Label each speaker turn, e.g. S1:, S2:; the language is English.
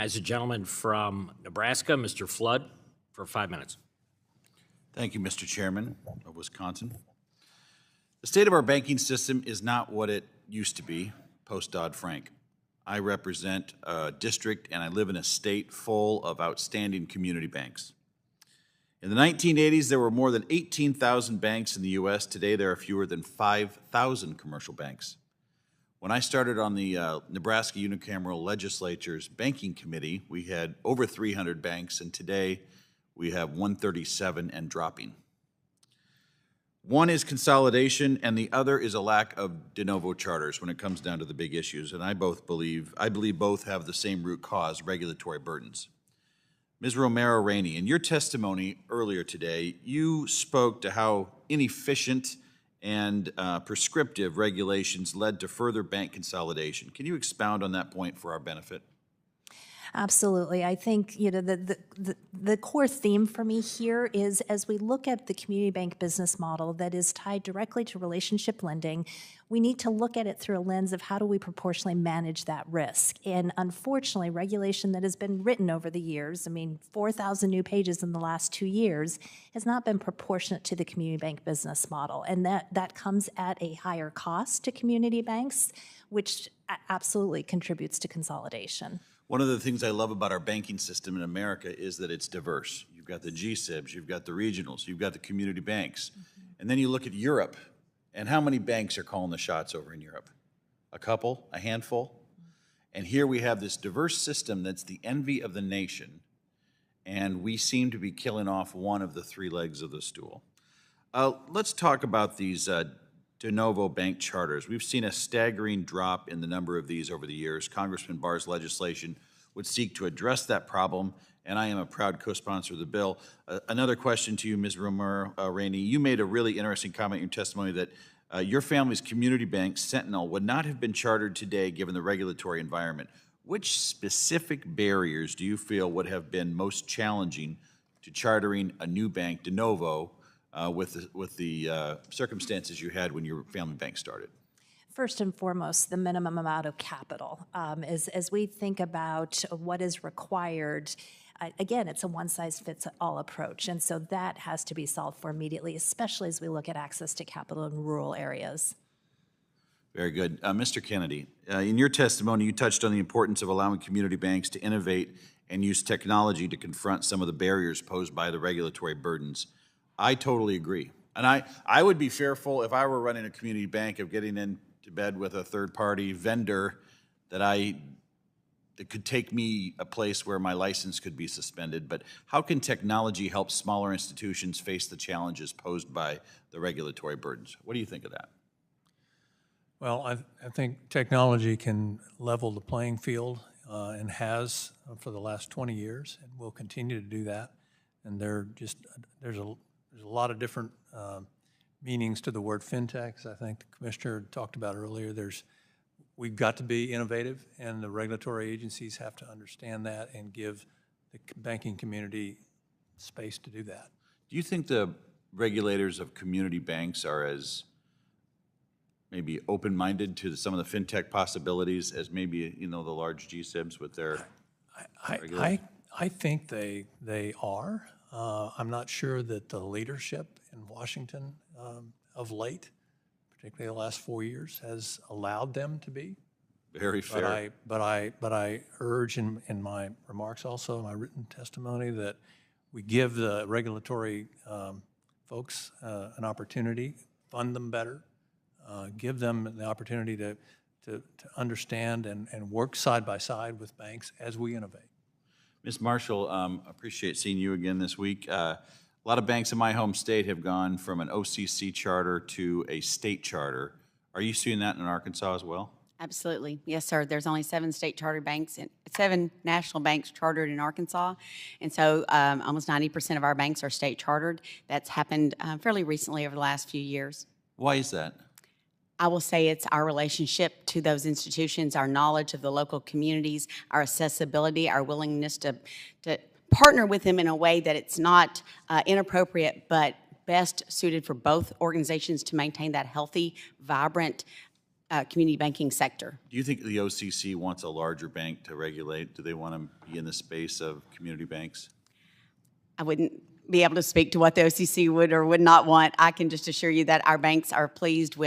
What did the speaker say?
S1: recognize a gentleman from Nebraska, Mr. Flood, for 5 minutes.
S2: Thank you, Mr. Chairman of Wisconsin. The state of our banking system is not what it used to be post-Dodd-Frank. I represent a district and I live in a state full of outstanding community banks. In the 1980s, there were more than 18,000 banks in the U.S. Today, there are fewer than 5,000 commercial banks. When I started on the Nebraska Unicameral Legislature's Banking Committee, we had over 300 banks, and today we have 137 and dropping. One is consolidation, and the other is a lack of de novo charters when it comes down to the big issues, and I believe both have the same root cause, regulatory burdens. Ms. Romero-Rainey, in your testimony earlier today, you spoke to how inefficient and prescriptive regulations led to further bank consolidation. Can you expound on that point for our benefit?
S3: Absolutely. I think the core theme for me here is, as we look at the community bank business model that is tied directly to relationship lending, we need to look at it through a lens of how do we proportionally manage that risk. And unfortunately, regulation that has been written over the years, 4,000 new pages in the last 2 years, has not been proportionate to the community bank business model. And that comes at a higher cost to community banks, which absolutely contributes to consolidation.
S2: One of the things I love about our banking system in America is that it's diverse. You've got the GSIBs, you've got the regionals, you've got the community banks. And then you look at Europe, and how many banks are calling the shots over in Europe? A couple, a handful? And here we have this diverse system that's the envy of the nation, and we seem to be killing off one of the three legs of the stool. Let's talk about these de novo bank charters. We've seen a staggering drop in the number of these over the years. Congressman Barr's legislation would seek to address that problem, and I am a proud co-sponsor of the bill. Another question to you, Ms. Romero-Rainey. You made a really interesting comment in your testimony that your family's community bank, Sentinel, would not have been chartered today given the regulatory environment. Which specific barriers do you feel would have been most challenging to chartering a new bank de novo with the circumstances you had when your family bank started?
S3: First and foremost, the minimum amount of capital. As we think about what is required, again, it's a one-size-fits-all approach, and so that has to be solved for immediately, especially as we look at access to capital in rural areas.
S2: Very good. Mr. Kennedy, in your testimony, you touched on the importance of allowing community banks to innovate and use technology to confront some of the barriers posed by the regulatory burdens. I totally agree. And I would be fearful if I were running a community bank of getting into bed with a third-party vendor that could take me a place where my license could be suspended. But how can technology help smaller institutions face the challenges posed by the regulatory burdens? What do you think of that?
S4: Well, I think technology can level the playing field and has for the last 20 years, and will continue to do that. And there's a lot of different meanings to the word fintech. I think the commissioner talked about earlier. We've got to be innovative, and the regulatory agencies have to understand that and give the banking community space to do that.
S2: Do you think the regulators of community banks are as maybe open-minded to some of the fintech possibilities as maybe the large GSIBs with their
S4: I think they are. I'm not sure that the leadership in Washington of late, particularly the last 4 years, has allowed them to be.
S2: Very fair.
S4: But I urge in my remarks, also in my written testimony, that we give the regulatory folks an opportunity, fund them better, give them the opportunity to understand and work side by side with banks as we innovate.
S2: Ms. Marshall, appreciate seeing you again this week. A lot of banks in my home state have gone from an OCC charter to a state charter. Are you seeing that in Arkansas as well?
S5: Absolutely. Yes, sir. There's only 7 state chartered banks and 7 national banks chartered in Arkansas. And so almost 90% of our banks are state chartered. That's happened fairly recently over the last few years.
S2: Why is that?
S5: I will say it's our relationship to those institutions, our knowledge of the local communities, our accessibility, our willingness to partner with them in a way that it's not inappropriate, but best suited for both organizations to maintain that healthy, vibrant community banking sector.
S2: Do you think the OCC wants a larger bank to regulate? Do they want to be in the space of community banks?
S5: I wouldn't be able to speak to what the OCC would or would not want. I can just assure you that our banks are pleased with